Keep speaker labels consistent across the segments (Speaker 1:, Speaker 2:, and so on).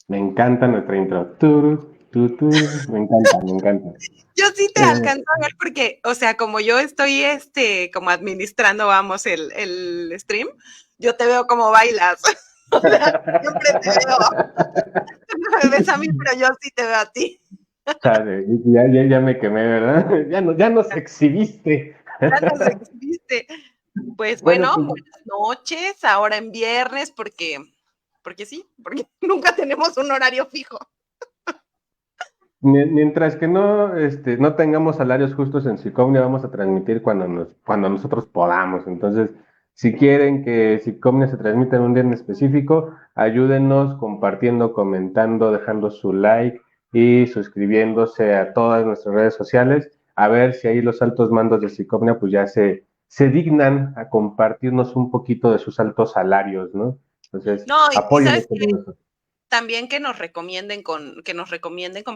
Speaker 1: Me encanta nuestra intro. Turu, me encanta, me encanta.
Speaker 2: Yo sí te
Speaker 1: Eh,
Speaker 2: alcanzo a ver porque, o sea, como yo estoy, como administrando, vamos, el stream, yo te veo como bailas. O sea, siempre te veo. Tú no me ves a mí, pero yo sí te veo a ti.
Speaker 1: Chale, ya me quemé, ¿verdad? Ya nos exhibiste.
Speaker 2: Ya nos exhibiste. Pues
Speaker 1: Bueno,
Speaker 2: bueno,
Speaker 1: pues
Speaker 2: buenas noches, ahora en viernes, porque sí, porque nunca tenemos un horario fijo.
Speaker 1: mientras que no tengamos salarios justos en Sicomnia, vamos a transmitir cuando nosotros podamos. Entonces, si quieren que Sicomnia se transmita en un día en específico, ayúdenos compartiendo, comentando, dejando su like y suscribiéndose a todas nuestras redes sociales. A ver si ahí los altos mandos de Sicomnia pues ya se dignan a compartirnos un poquito de sus altos salarios, ¿no? Entonces,
Speaker 2: No, y
Speaker 1: apóyenos
Speaker 2: sabes
Speaker 1: con eso.
Speaker 2: también que nos recomienden con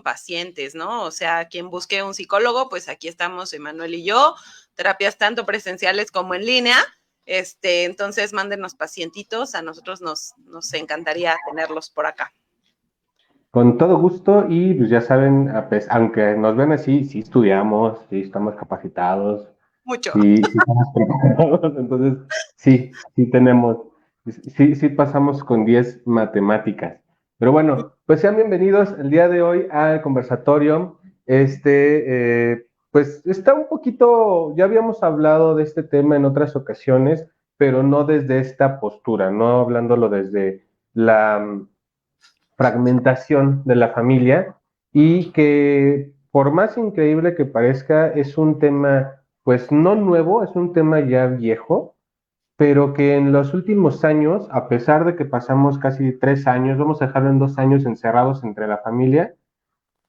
Speaker 2: pacientes, ¿no? O sea, quien busque un psicólogo, pues aquí estamos Emanuel y yo, terapias tanto presenciales como en línea. Entonces mándenos pacientitos, a nosotros nos encantaría tenerlos por acá.
Speaker 1: Con todo gusto y pues ya saben, aunque nos ven así, sí estudiamos, sí estamos capacitados,
Speaker 2: Mucho.
Speaker 1: sí estamos preparados, entonces sí pasamos con 10 matemáticas. Pero bueno, pues sean bienvenidos el día de hoy al conversatorio. Pues está un poquito, ya habíamos hablado de este tema en otras ocasiones, pero no desde esta postura, no hablándolo desde la fragmentación de la familia y que por más increíble que parezca es un tema pues no nuevo, es un tema ya viejo, pero que en los últimos años, a pesar de que pasamos casi 3 años, vamos a dejarlo en 2 años encerrados entre la familia,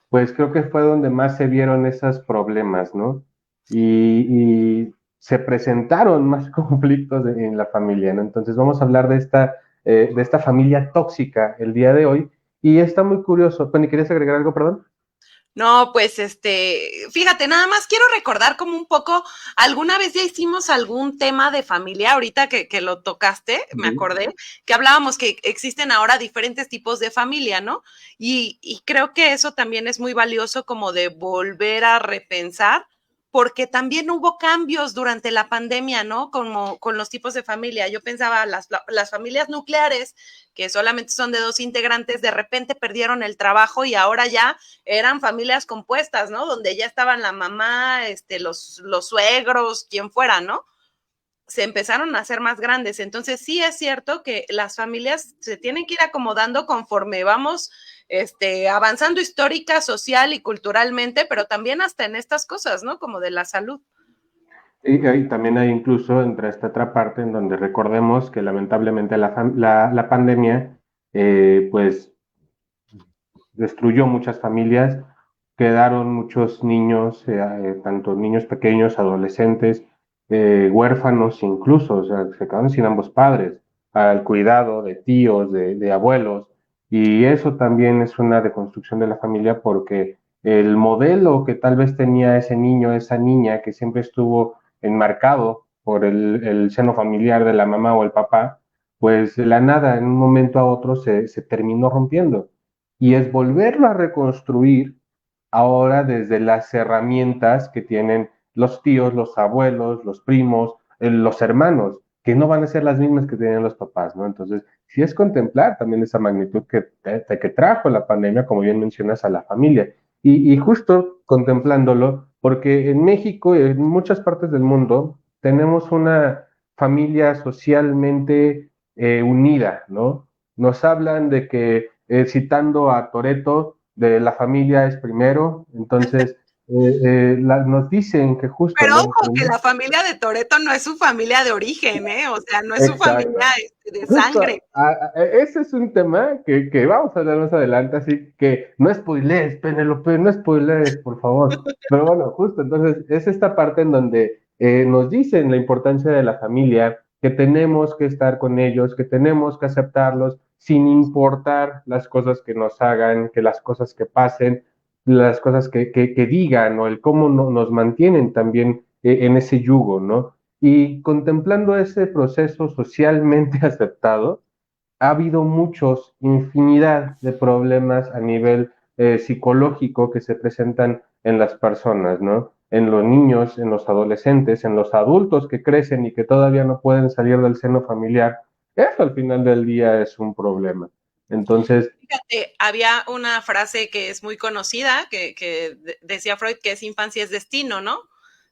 Speaker 1: pues creo que fue donde más se vieron esos problemas, ¿no? Y se presentaron más conflictos en la familia, ¿no? Entonces vamos a hablar de esta familia tóxica el día de hoy. Y está muy curioso. Penny, ¿querías agregar algo, perdón?
Speaker 2: No, pues fíjate, nada más quiero recordar como un poco, alguna vez ya hicimos algún tema de familia, ahorita que lo tocaste, me acordé, que hablábamos que existen ahora diferentes tipos de familia, ¿no? Y creo que eso también es muy valioso como de volver a repensar, porque también hubo cambios durante la pandemia, ¿no? Como con los tipos de familia. Yo pensaba, las familias nucleares, que solamente son de dos integrantes, de repente perdieron el trabajo y ahora ya eran familias compuestas, ¿no? Donde ya estaban la mamá, los suegros, quien fuera, ¿no? Se empezaron a hacer más grandes. Entonces sí es cierto que las familias se tienen que ir acomodando conforme vamos avanzando histórica, social y culturalmente, pero también hasta en estas cosas, ¿no? Como de la salud.
Speaker 1: Y también hay incluso entre esta otra parte en donde recordemos que lamentablemente la pandemia, pues destruyó muchas familias, quedaron muchos niños, tanto niños pequeños, adolescentes, huérfanos incluso, o sea, se quedaron sin ambos padres, al cuidado de tíos, de abuelos, y eso también es una deconstrucción de la familia porque el modelo que tal vez tenía ese niño, esa niña, que siempre estuvo enmarcado por el seno familiar de la mamá o el papá, pues de la nada, en un momento a otro, se terminó rompiendo y es volverlo a reconstruir ahora desde las herramientas que tienen los tíos, los abuelos, los primos, los hermanos, que no van a ser las mismas que tenían los papás, ¿no? Entonces, sí es contemplar también esa magnitud que trajo la pandemia, como bien mencionas, a la familia. Y justo contemplándolo, porque en México y en muchas partes del mundo tenemos una familia socialmente unida, ¿no? Nos hablan de que citando a Toreto, de la familia es primero, entonces nos dicen que justo,
Speaker 2: Pero
Speaker 1: ¿no?
Speaker 2: ojo, que la familia de Toreto no es su familia de origen, ¿eh? O sea, no es su familia
Speaker 1: Exacto.
Speaker 2: de
Speaker 1: Justo,
Speaker 2: sangre.
Speaker 1: ese es un tema que vamos a hablar más adelante, así que no spoilees, Penelope, no spoilees, por favor. Pero bueno, justo, entonces es esta parte en donde nos dicen la importancia de la familia, que tenemos que estar con ellos, que tenemos que aceptarlos sin importar las cosas que nos hagan, que las cosas que pasen, las cosas que digan o el cómo nos mantienen también en ese yugo, ¿no? Y contemplando ese proceso socialmente aceptado, ha habido infinidad de problemas a nivel psicológico que se presentan en las personas, ¿no? En los niños, en los adolescentes, en los adultos que crecen y que todavía no pueden salir del seno familiar. Eso al final del día es un problema. Entonces,
Speaker 2: fíjate, había una frase que es muy conocida, que decía Freud, que es infancia es destino, ¿no?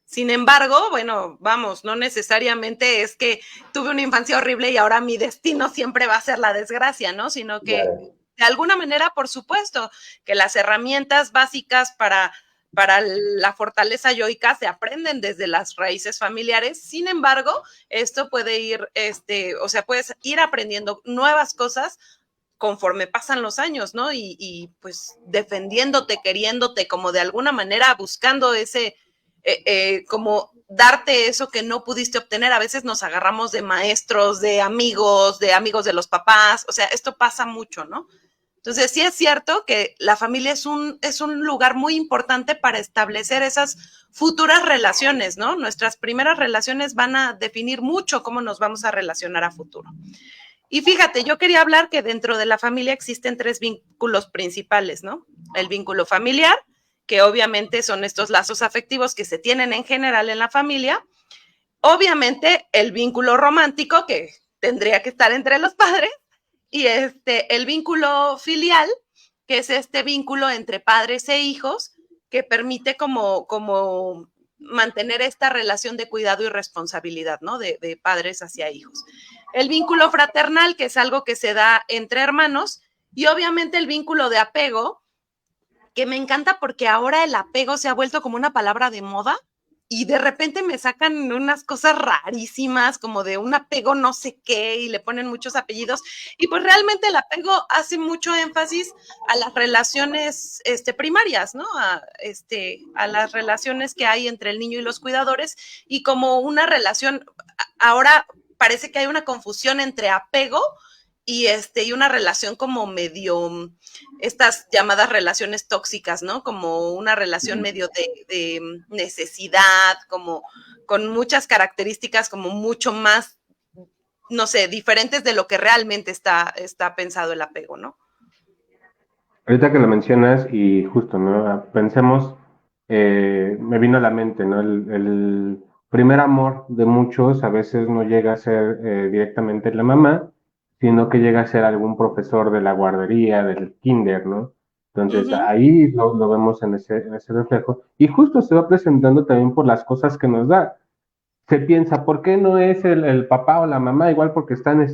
Speaker 2: Sin embargo, bueno, vamos, no necesariamente es que tuve una infancia horrible y ahora mi destino siempre va a ser la desgracia, ¿no? Sino que de alguna manera, por supuesto, que las herramientas básicas para la fortaleza yoica se aprenden desde las raíces familiares. Sin embargo, esto puede ir, o sea, puedes ir aprendiendo nuevas cosas conforme pasan los años, ¿no? Pues defendiéndote, queriéndote, como de alguna manera buscando ese, como darte eso que no pudiste obtener. A veces nos agarramos de maestros, de amigos de los papás, o sea, esto pasa mucho, ¿no? Entonces, sí es cierto que la familia es un lugar muy importante para establecer esas futuras relaciones, ¿no? Nuestras primeras relaciones van a definir mucho cómo nos vamos a relacionar a futuro. Y fíjate, yo quería hablar que dentro de la familia existen tres vínculos principales, ¿no? El vínculo familiar, que obviamente son estos lazos afectivos que se tienen en general en la familia. Obviamente el vínculo romántico, que tendría que estar entre los padres, y el vínculo filial, que es este vínculo entre padres e hijos, que permite como mantener esta relación de cuidado y responsabilidad, ¿no? De padres hacia hijos. El vínculo fraternal, que es algo que se da entre hermanos, y obviamente el vínculo de apego, que me encanta porque ahora el apego se ha vuelto como una palabra de moda y de repente me sacan unas cosas rarísimas como de un apego no sé qué y le ponen muchos apellidos y pues realmente el apego hace mucho énfasis a las relaciones primarias, ¿no? A las relaciones que hay entre el niño y los cuidadores y como una relación, ahora parece que hay una confusión entre apego y una relación como medio, estas llamadas relaciones tóxicas, ¿no? Como una relación medio de necesidad, como con muchas características como mucho más, no sé, diferentes de lo que realmente está pensado el apego, ¿no?
Speaker 1: ahorita que lo mencionas y justo, ¿no? Pensemos, me vino a la mente, ¿no? El primer amor de muchos a veces no llega a ser directamente la mamá, sino que llega a ser algún profesor de la guardería, del kinder, ¿no? Entonces
Speaker 2: Ujú.
Speaker 1: ahí lo vemos en ese reflejo y justo se va presentando también por las cosas que nos da. Se piensa, ¿por qué no es el papá o la mamá? Igual porque están,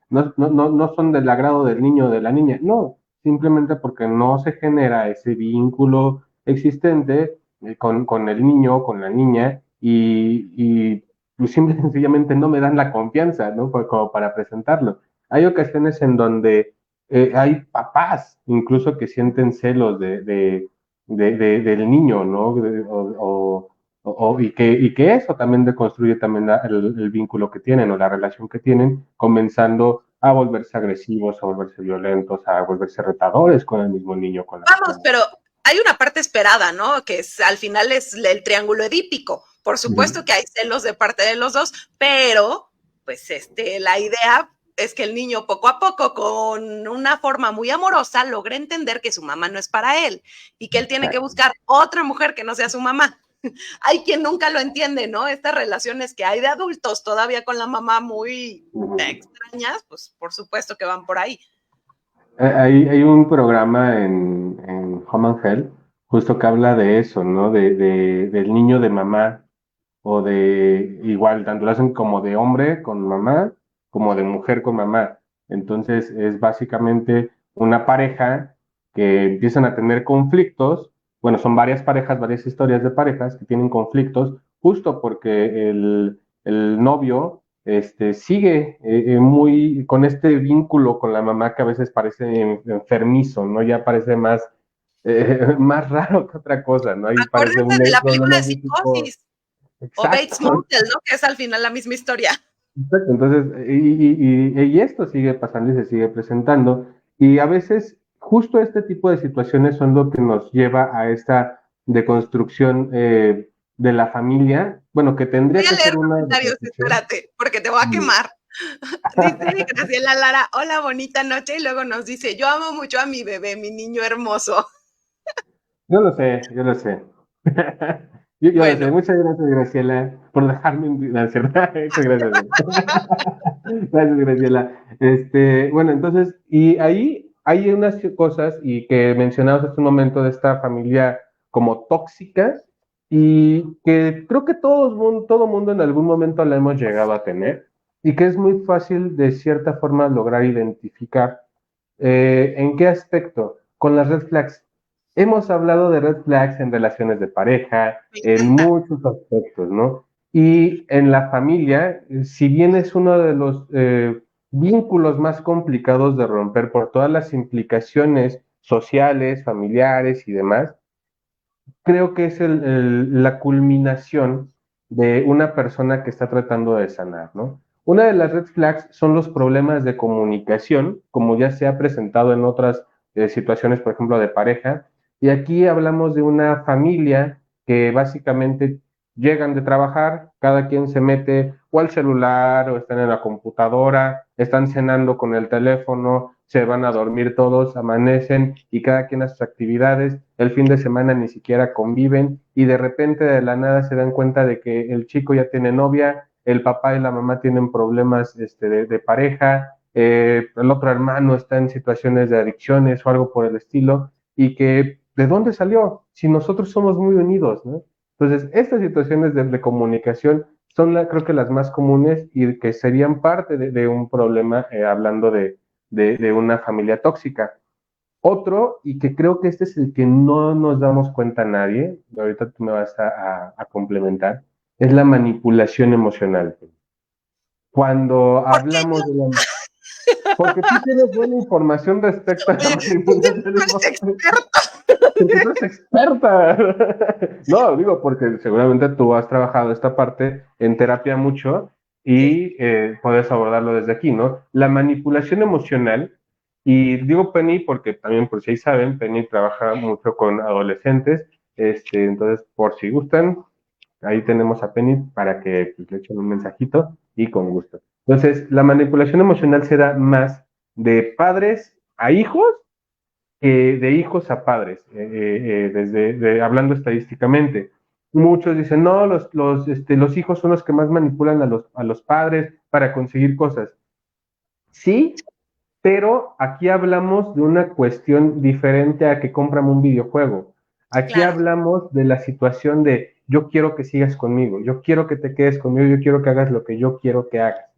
Speaker 1: no son del agrado del niño o de la niña. No, simplemente porque no se genera ese vínculo existente con el niño, con la niña, y pues, simple y sencillamente no me dan la confianza, ¿no? Como para presentarlo. Hay ocasiones en donde hay papás incluso que sienten celos del niño, ¿no? Y que eso también deconstruye también el vínculo que tienen o la relación que tienen, comenzando a volverse agresivos, a volverse violentos, a volverse retadores con el mismo niño, con la misma
Speaker 2: Vamos,
Speaker 1: niña.
Speaker 2: pero hay una parte esperada, ¿no? Que es, al final es el triángulo edípico. Por supuesto
Speaker 1: Ujú.
Speaker 2: que hay celos de parte de los dos, pero pues la idea es que el niño poco a poco, con una forma muy amorosa, logre entender que su mamá no es para él y que él tiene que
Speaker 1: Exacto.
Speaker 2: buscar otra mujer que no sea su mamá. Hay quien nunca lo entiende, ¿no? Estas relaciones que hay de adultos todavía con la mamá muy
Speaker 1: Ujú.
Speaker 2: extrañas, pues por supuesto que van por ahí.
Speaker 1: Hay un programa en Home and Health justo que habla de eso, ¿no? Del niño de mamá o de igual, tanto lo hacen como de hombre con mamá, como de mujer con mamá. Entonces es básicamente una pareja que empiezan a tener conflictos. Bueno, son varias parejas, varias historias de parejas que tienen conflictos justo porque el novio sigue muy con este vínculo con la mamá que a veces parece enfermizo, ¿no? Ya parece más, más raro que otra cosa, ¿no? Ahí parece
Speaker 2: Acuérdense
Speaker 1: un
Speaker 2: de la película de
Speaker 1: neurológico.
Speaker 2: Psicosis. O Bates
Speaker 1: Exacto,
Speaker 2: Motel, ¿no? Que es al final la misma historia.
Speaker 1: exacto. Entonces, y esto sigue pasando y se sigue presentando. Y a veces, justo este tipo de situaciones son lo que nos lleva a esta deconstrucción de la familia. Bueno, que tendría
Speaker 2: Voy a
Speaker 1: que ser
Speaker 2: leer
Speaker 1: una
Speaker 2: comentarios,
Speaker 1: deconstrucción.
Speaker 2: espérate, porque te voy a quemar. Dice Graciela Lara, hola, bonita noche, y luego nos dice, yo amo mucho a mi bebé, mi niño hermoso.
Speaker 1: Yo lo sé, yo lo sé. Yo lo
Speaker 2: Bueno,
Speaker 1: sé. Muchas gracias, Graciela, por dejarme no, ¿cierto? Muchas gracias. Gracias, Graciela. Bueno, entonces, y ahí hay unas cosas y que mencionabas hace un momento de esta familia como tóxica y que creo que todo mundo en algún momento la hemos llegado a tener y que es muy fácil de cierta forma lograr identificar. ¿En qué aspecto? Con las red flags. Hemos hablado de red flags en relaciones de pareja,
Speaker 2: me
Speaker 1: en
Speaker 2: encanta.
Speaker 1: muchos aspectos, ¿no? Y en la familia, si bien es uno de los vínculos más complicados de romper por todas las implicaciones sociales, familiares y demás, creo que es la culminación de una persona que está tratando de sanar, ¿no? Una de las red flags son los problemas de comunicación, como ya se ha presentado en otras situaciones, por ejemplo, de pareja. Y aquí hablamos de una familia que básicamente llegan de trabajar, cada quien se mete o al celular o están en la computadora, están cenando con el teléfono, se van a dormir todos, amanecen y cada quien a sus actividades, el fin de semana ni siquiera conviven y de repente de la nada se dan cuenta de que el chico ya tiene novia, el papá y la mamá tienen problemas de pareja, el otro hermano está en situaciones de adicciones o algo por el estilo y que ¿de dónde salió? Si nosotros somos muy unidos, ¿no? Entonces, estas situaciones de comunicación son creo que las más comunes y que serían parte de un problema hablando de una familia tóxica. Otro, y que creo que este es el que no nos damos cuenta nadie, ahorita tú me vas a complementar, es la manipulación emocional. Cuando
Speaker 2: ¿Por qué?
Speaker 1: hablamos de la... Porque tú tienes buena información respecto a la
Speaker 2: Oye, tú
Speaker 1: manipulación
Speaker 2: eres
Speaker 1: emocional.
Speaker 2: experto.
Speaker 1: Porque tú eres experta. No, digo, porque seguramente tú has trabajado esta parte en terapia mucho
Speaker 2: Sí,
Speaker 1: y puedes abordarlo desde aquí, ¿no? La manipulación emocional, y digo Penny porque también, por si ahí saben, Penny trabaja mucho con adolescentes, entonces, por si gustan, ahí tenemos a Penny para que pues, le echen un mensajito y con gusto. Entonces, la manipulación emocional se da más de padres a hijos de hijos a padres, hablando estadísticamente. Muchos dicen, no, los hijos son los que más manipulan a los padres para conseguir cosas. Sí, pero aquí hablamos de una cuestión diferente a que compran un videojuego. Aquí
Speaker 2: claro.
Speaker 1: hablamos de la situación de yo quiero que sigas conmigo, yo quiero que te quedes conmigo, yo quiero que hagas lo que yo quiero que hagas,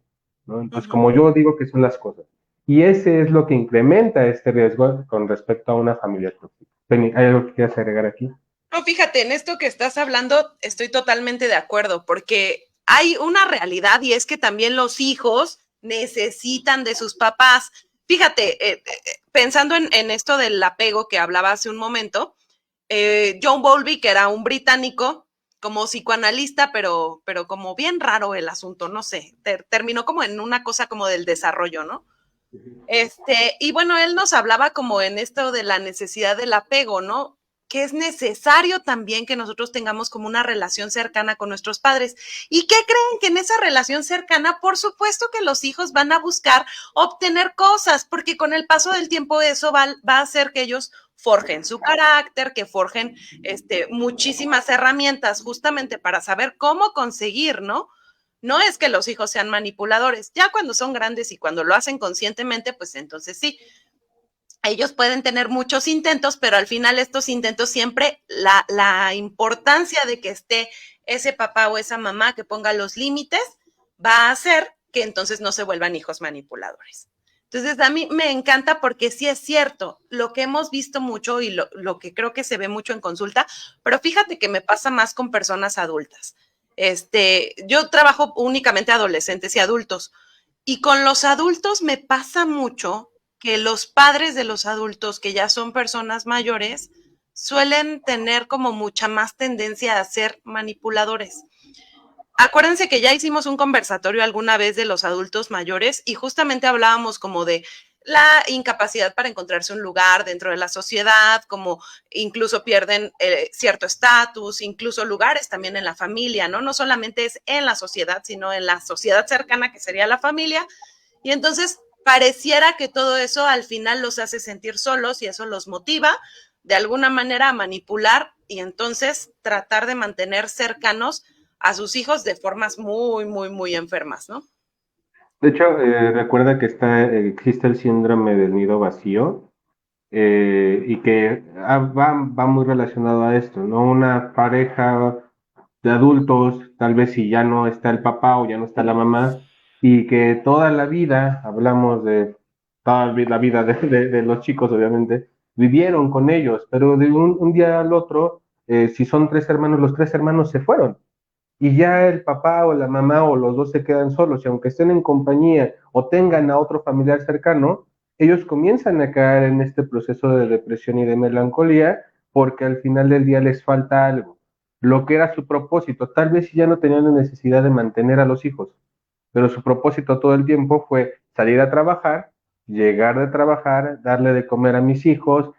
Speaker 1: ¿no? Entonces,
Speaker 2: Ujú.
Speaker 1: como yo digo que son las cosas. Y ese es lo que incrementa este riesgo con respecto a una familia tóxica. Penny, ¿hay algo que quieras agregar aquí?
Speaker 2: No, fíjate, en esto que estás hablando estoy totalmente de acuerdo, porque hay una realidad y es que también los hijos necesitan de sus papás. Fíjate, pensando en esto del apego que hablaba hace un momento, John Bowlby, que era un británico, como psicoanalista, pero como bien raro el asunto, no sé, terminó como en una cosa como del desarrollo, ¿no? Y bueno, él nos hablaba como en esto de la necesidad del apego, ¿no? Que es necesario también que nosotros tengamos como una relación cercana con nuestros padres. ¿Y qué creen? Que en esa relación cercana, por supuesto que los hijos van a buscar obtener cosas, porque con el paso del tiempo eso va a hacer que ellos forjen su carácter, que forjen muchísimas herramientas justamente para saber cómo conseguir, ¿no? No es que los hijos sean manipuladores, ya cuando son grandes y cuando lo hacen conscientemente, pues entonces sí, ellos pueden tener muchos intentos, pero al final estos intentos siempre, la importancia de que esté ese papá o esa mamá que ponga los límites, va a hacer que entonces no se vuelvan hijos manipuladores. Entonces, a mí me encanta porque sí es cierto, lo que hemos visto mucho y lo que creo que se ve mucho en consulta, pero fíjate que me pasa más con personas adultas. Yo trabajo únicamente adolescentes y adultos, y con los adultos me pasa mucho que los padres de los adultos, que ya son personas mayores, suelen tener como mucha más tendencia a ser manipuladores. Acuérdense que ya hicimos un conversatorio alguna vez de los adultos mayores y justamente hablábamos como de la incapacidad para encontrarse un lugar dentro de la sociedad, como incluso pierden cierto estatus, incluso lugares también en la familia, ¿no? No solamente es en la sociedad, sino en la sociedad cercana, que sería la familia. Y entonces pareciera que todo eso al final los hace sentir solos y eso los motiva de alguna manera a manipular y entonces tratar de mantener cercanos a sus hijos de formas muy, muy, muy enfermas, ¿no?
Speaker 1: De hecho, recuerda que existe el síndrome del nido vacío, y que va muy relacionado a esto, ¿no? Una pareja de adultos, tal vez si ya no está el papá o ya no está la mamá, y que toda la vida, hablamos de toda la vida de los chicos, obviamente, vivieron con ellos, pero de un día al otro, si son tres hermanos, los tres hermanos se fueron y ya el papá o la mamá o los dos se quedan solos y aunque estén en compañía o tengan a otro familiar cercano, ellos comienzan a caer en este proceso de depresión y de melancolía porque al final del día les falta algo, lo que era su propósito. Tal vez ya no tenían la necesidad de mantener a los hijos, pero su propósito todo el tiempo fue salir a trabajar, llegar de trabajar, darle de comer a mis hijos,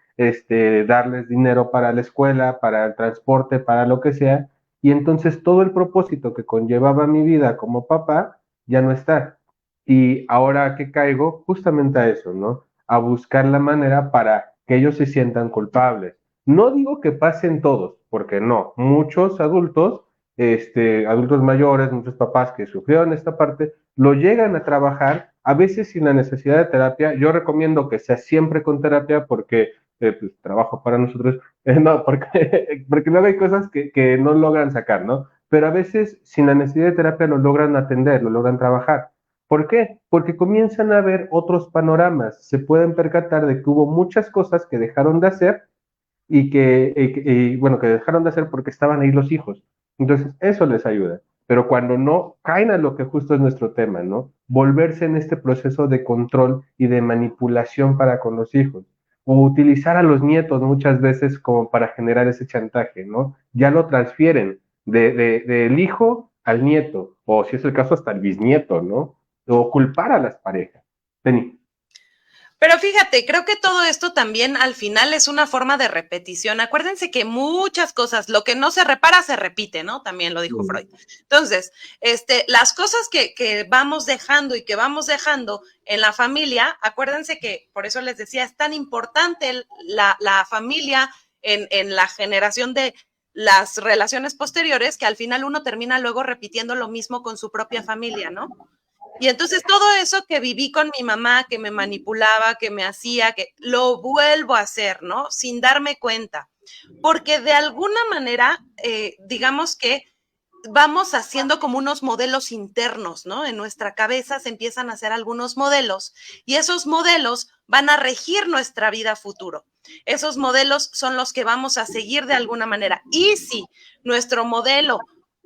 Speaker 1: darles dinero para la escuela, para el transporte, para lo que sea, y entonces todo el propósito que conllevaba mi vida como papá ya no está. Y ahora que caigo justamente a eso, ¿no? A buscar la manera para que ellos se sientan culpables. No digo que pasen todos, porque no, muchos adultos, adultos mayores, muchos papás que sufrieron esta parte, lo llegan a trabajar, a veces sin la necesidad de terapia. Yo recomiendo que sea siempre con terapia porque pues, trabajo para nosotros, no, porque luego hay cosas que no logran sacar, ¿no? Pero a veces sin la necesidad de terapia lo logran atender, lo logran trabajar. ¿Por qué? Porque comienzan a ver otros panoramas, se pueden percatar de que hubo muchas cosas que dejaron de hacer bueno, que dejaron de hacer porque estaban ahí los hijos. Entonces, eso les ayuda. Pero cuando no caen a lo que justo es nuestro tema, ¿no? Volverse en este proceso de control y de manipulación para con los hijos. O utilizar a los nietos muchas veces como para generar ese chantaje, ¿no? Ya lo transfieren del hijo al nieto, o si es el caso, hasta el bisnieto, ¿no? O culpar a las parejas. Penny.
Speaker 2: Pero fíjate, creo que todo esto también al final es una forma de repetición. Acuérdense que muchas cosas, lo que no se repara se repite, ¿no? También lo dijo Freud. Entonces, las cosas que vamos dejando y que vamos dejando en la familia, acuérdense que, por eso les decía, es tan importante la familia en la generación de las relaciones posteriores que al final uno termina luego repitiendo lo mismo con su propia familia, ¿no? Y entonces todo eso que viví con mi mamá, que me manipulaba, que me hacía, que lo vuelvo a hacer, ¿no? Sin darme cuenta. Porque de alguna manera, digamos que vamos haciendo como unos modelos internos, ¿no? En nuestra cabeza se empiezan a hacer algunos modelos y esos modelos van a regir nuestra vida futuro. Esos modelos son los que vamos a seguir de alguna manera. Y si nuestro modelo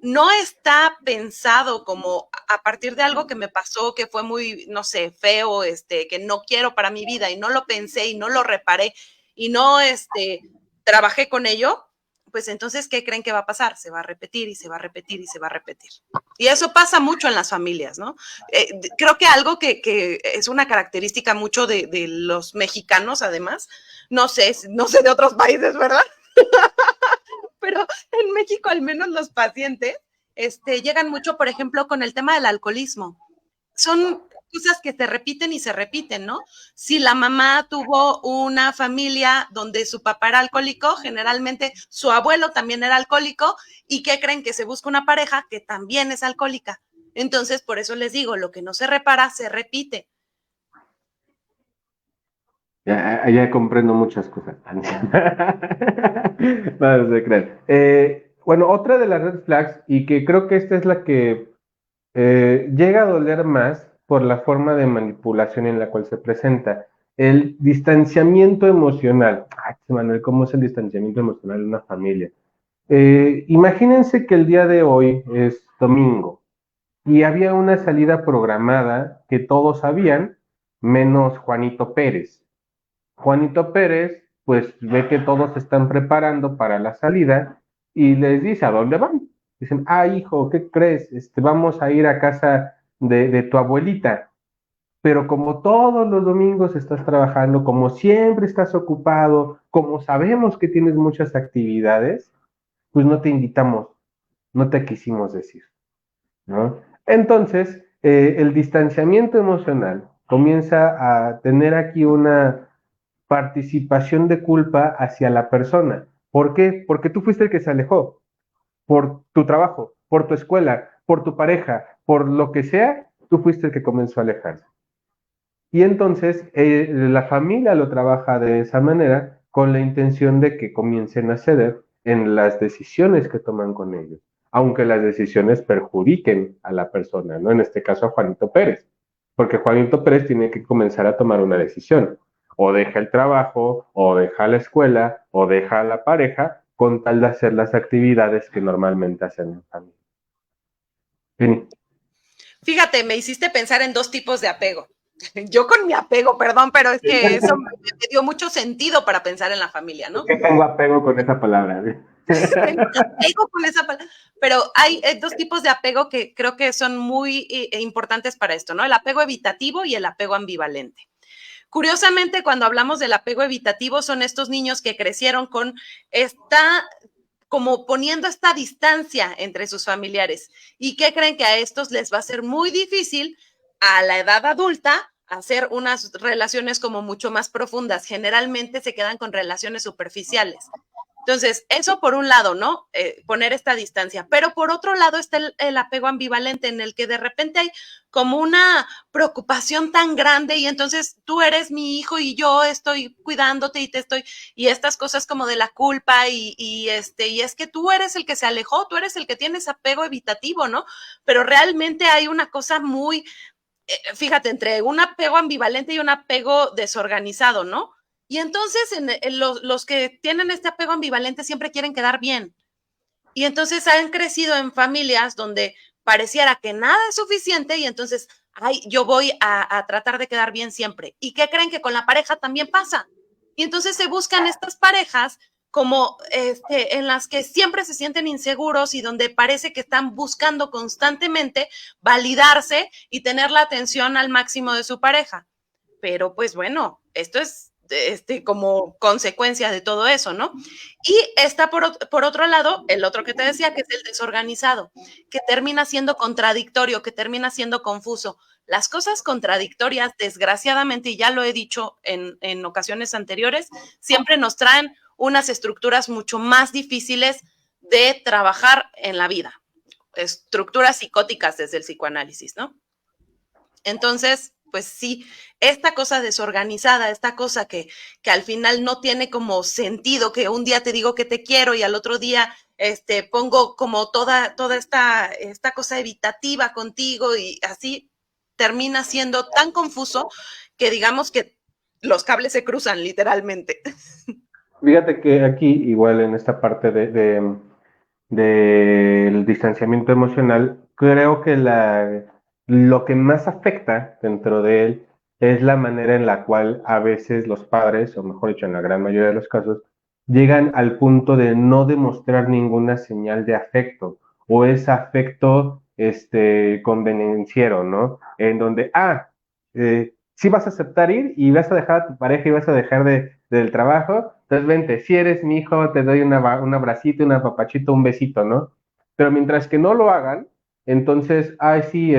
Speaker 2: no está pensado como a partir de algo que me pasó, que fue muy, no sé, feo, que no quiero para mi vida y no lo pensé y no lo reparé y no, trabajé con ello, pues entonces, ¿qué creen que va a pasar? Se va a repetir y se va a repetir y se va a repetir. Y eso pasa mucho en las familias, ¿no? Creo que algo que es una característica mucho de los mexicanos, además, no sé de otros países, ¿verdad? Pero en México al menos los pacientes llegan mucho, por ejemplo, con el tema del alcoholismo. Son cosas que se repiten y se repiten, ¿no? Si la mamá tuvo una familia donde su papá era alcohólico, generalmente su abuelo también era alcohólico, ¿y qué creen? Que se busca una pareja que también es alcohólica. Entonces, por eso les digo, lo que no se repara, se repite.
Speaker 1: Ya comprendo muchas cosas. No se crean. Bueno, otra de las red flags, y que creo que esta es la que llega a doler más por la forma de manipulación en la cual se presenta, el distanciamiento emocional. Ay, Manuel, ¿cómo es el distanciamiento emocional de una familia? Imagínense que el día de hoy es domingo y había una salida programada que todos sabían, menos Juanito Pérez. Juanito Pérez, pues ve que todos se están preparando para la salida y les dice, ¿a dónde van? Dicen, hijo, ¿qué crees? Vamos a ir a casa de tu abuelita. pero como todos los domingos estás trabajando, como siempre estás ocupado, como sabemos que tienes muchas actividades, pues no te invitamos, no te quisimos decir, ¿no? Entonces, el distanciamiento emocional comienza a tener aquí una participación de culpa hacia la persona. ¿Por qué? Porque tú fuiste el que se alejó por tu trabajo, por tu escuela, por tu pareja, por lo que sea, tú fuiste el que comenzó a alejarse. Y entonces la familia lo trabaja de esa manera con la intención de que comiencen a ceder en las decisiones que toman con ellos, aunque las decisiones perjudiquen a la persona, ¿no? En este caso a Juanito Pérez, porque Juanito Pérez tiene que comenzar a tomar una decisión, o deja el trabajo, o deja la escuela, o deja a la pareja, con tal de hacer las actividades que normalmente hacen en familia. Penny.
Speaker 2: Fíjate, me hiciste pensar en dos tipos de apego. Yo con mi apego, perdón, pero es que eso me dio mucho sentido para pensar en la familia,
Speaker 1: Es
Speaker 2: ¿no?
Speaker 1: que tengo apego con esa palabra.
Speaker 2: Tengo un apego con esa palabra, pero hay dos tipos de apego que creo que son muy importantes para esto, ¿no? El apego evitativo y el apego ambivalente. Curiosamente, cuando hablamos del apego evitativo, son estos niños que crecieron con esta, como poniendo esta distancia entre sus familiares y que creen que a estos les va a ser muy difícil a la edad adulta hacer unas relaciones como mucho más profundas. Generalmente se quedan con relaciones superficiales. Entonces, eso por un lado, ¿no? Poner esta distancia. Pero por otro lado está el apego ambivalente en el que de repente hay como una preocupación tan grande y entonces tú eres mi hijo y yo estoy cuidándote y te estoy, y estas cosas como de la culpa y es que tú eres el que se alejó, tú eres el que tienes apego evitativo, ¿no? Pero realmente hay una cosa muy, fíjate, entre un apego ambivalente y un apego desorganizado, ¿no? Y entonces los que tienen este apego ambivalente siempre quieren quedar bien. Y entonces han crecido en familias donde pareciera que nada es suficiente y entonces, ay, yo voy a tratar de quedar bien siempre. ¿Y qué creen que con la pareja también pasa? Y entonces se buscan estas parejas como en las que siempre se sienten inseguros y donde parece que están buscando constantemente validarse y tener la atención al máximo de su pareja. Pero pues bueno, esto es como consecuencia de todo eso, ¿no? Y está por otro lado, el otro que te decía, que es el desorganizado, que termina siendo contradictorio, que termina siendo confuso. Las cosas contradictorias, desgraciadamente, y ya lo he dicho en ocasiones anteriores, siempre nos traen unas estructuras mucho más difíciles de trabajar en la vida. Estructuras psicóticas desde el psicoanálisis, ¿no? Entonces, pues sí, esta cosa desorganizada, esta cosa que al final no tiene como sentido, que un día te digo que te quiero y al otro día pongo como toda esta cosa evitativa contigo y así termina siendo tan confuso que digamos que los cables se cruzan literalmente.
Speaker 1: Fíjate que aquí, igual en esta parte del distanciamiento emocional, creo que lo que más afecta dentro de él es la manera en la cual a veces los padres, o mejor dicho, en la gran mayoría de los casos, llegan al punto de no demostrar ninguna señal de afecto o es afecto convenenciero, ¿no? En donde, sí vas a aceptar ir y vas a dejar a tu pareja y vas a dejar del trabajo, entonces vente, si eres mi hijo, te doy un abracito, un apapachito, un besito, ¿no? Pero mientras que no lo hagan, entonces, ay, sí,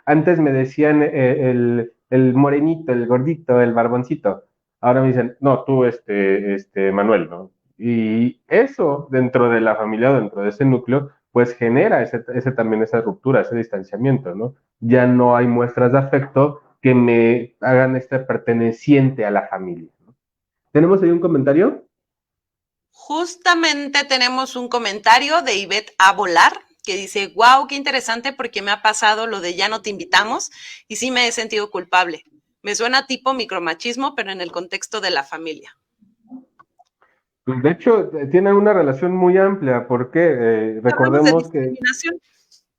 Speaker 1: antes me decían el morenito, el gordito, el barboncito, ahora me dicen, no, tú, Manuel, ¿no? Y eso dentro de la familia, dentro de ese núcleo, pues genera también esa ruptura, ese distanciamiento, ¿no? Ya no hay muestras de afecto que me hagan perteneciente a la familia, ¿no? ¿Tenemos ahí un comentario?
Speaker 2: Justamente tenemos un comentario de Ivette A. Volar que dice, wow, qué interesante porque me ha pasado lo de ya no te invitamos y sí me he sentido culpable. Me suena tipo micromachismo, pero en el contexto de la familia.
Speaker 1: Pues de hecho, tienen una relación muy amplia porque
Speaker 2: Hablamos de
Speaker 1: recordemos que,
Speaker 2: discriminación.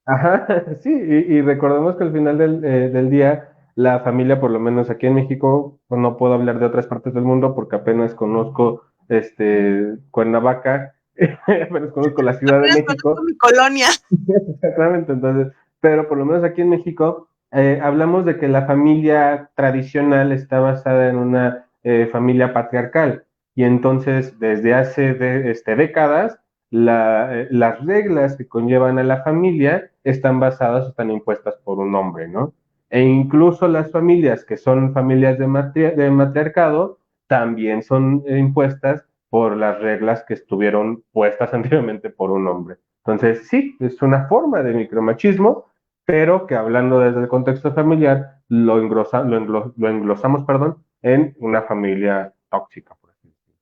Speaker 1: ajá, sí, y recordemos que al final del día, la familia, por lo menos aquí en México, pues no puedo hablar de otras partes del mundo porque apenas conozco Cuernavaca, apenas conozco la Ciudad de
Speaker 2: Apenas conozco
Speaker 1: México.
Speaker 2: mi colonia.
Speaker 1: Exactamente, entonces, pero por lo menos aquí en México, hablamos de que la familia tradicional está basada en una familia patriarcal y entonces desde hace décadas las reglas que conllevan a la familia están basadas, están impuestas por un hombre, ¿no? E incluso las familias que son familias de matriarcado también son impuestas por las reglas que estuvieron puestas anteriormente por un hombre. Entonces, sí, es una forma de micromachismo, pero que hablando desde el contexto familiar, lo englosamos, perdón, en una familia tóxica, por así decirlo.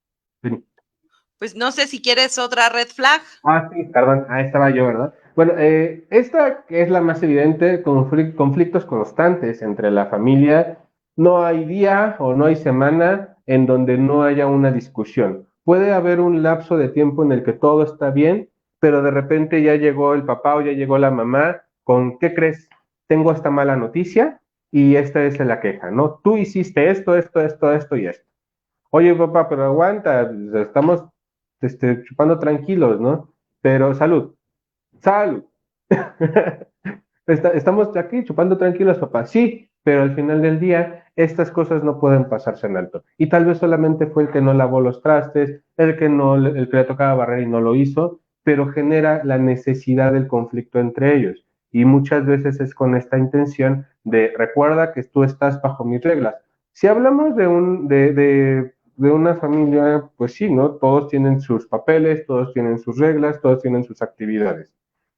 Speaker 1: Sí.
Speaker 2: Pues no sé si quieres otra red flag.
Speaker 1: Ah, sí, perdón, ahí estaba yo, ¿verdad? Bueno, esta que es la más evidente, conflictos constantes entre la familia. No hay día o no hay semana en donde no haya una discusión. Puede haber un lapso de tiempo en el que todo está bien, pero de repente ya llegó el papá o ya llegó la mamá con, ¿qué crees? Tengo esta mala noticia y esta es la queja, ¿no? Tú hiciste esto y esto. Oye, papá, pero aguanta, estamos chupando tranquilos, ¿no? Pero salud, salud. Estamos aquí chupando tranquilos, papá. Sí, pero al final del día estas cosas no pueden pasarse en alto. Y tal vez solamente fue el que no lavó los trastes, el que le tocaba barrer y no lo hizo, pero genera la necesidad del conflicto entre ellos. Y muchas veces es con esta intención de recuerda que tú estás bajo mis reglas. Si hablamos de una familia, pues sí, ¿no? Todos tienen sus papeles, todos tienen sus reglas, todos tienen sus actividades,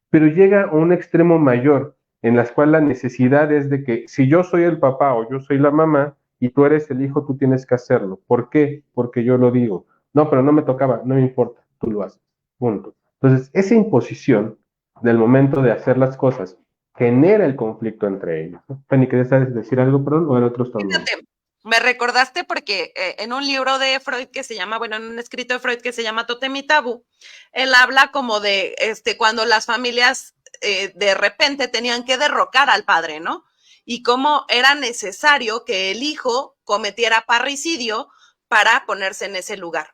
Speaker 1: pero llega a un extremo mayor en la cual la necesidad es de que si yo soy el papá o yo soy la mamá y tú eres el hijo, tú tienes que hacerlo. ¿Por qué? Porque yo lo digo. No, pero no me tocaba, no me importa, tú lo haces. Punto. Entonces, esa imposición del momento de hacer las cosas genera el conflicto entre ellos, ¿no? Penny, ¿querías decir algo, perdón, o era otro estornudo?
Speaker 2: Fíjate, me recordaste porque en un libro de Freud que se llama, bueno, en un escrito de Freud que se llama Totem y Tabú, él habla como de cuando las familias de repente tenían que derrocar al padre, ¿no? Y cómo era necesario que el hijo cometiera parricidio para ponerse en ese lugar.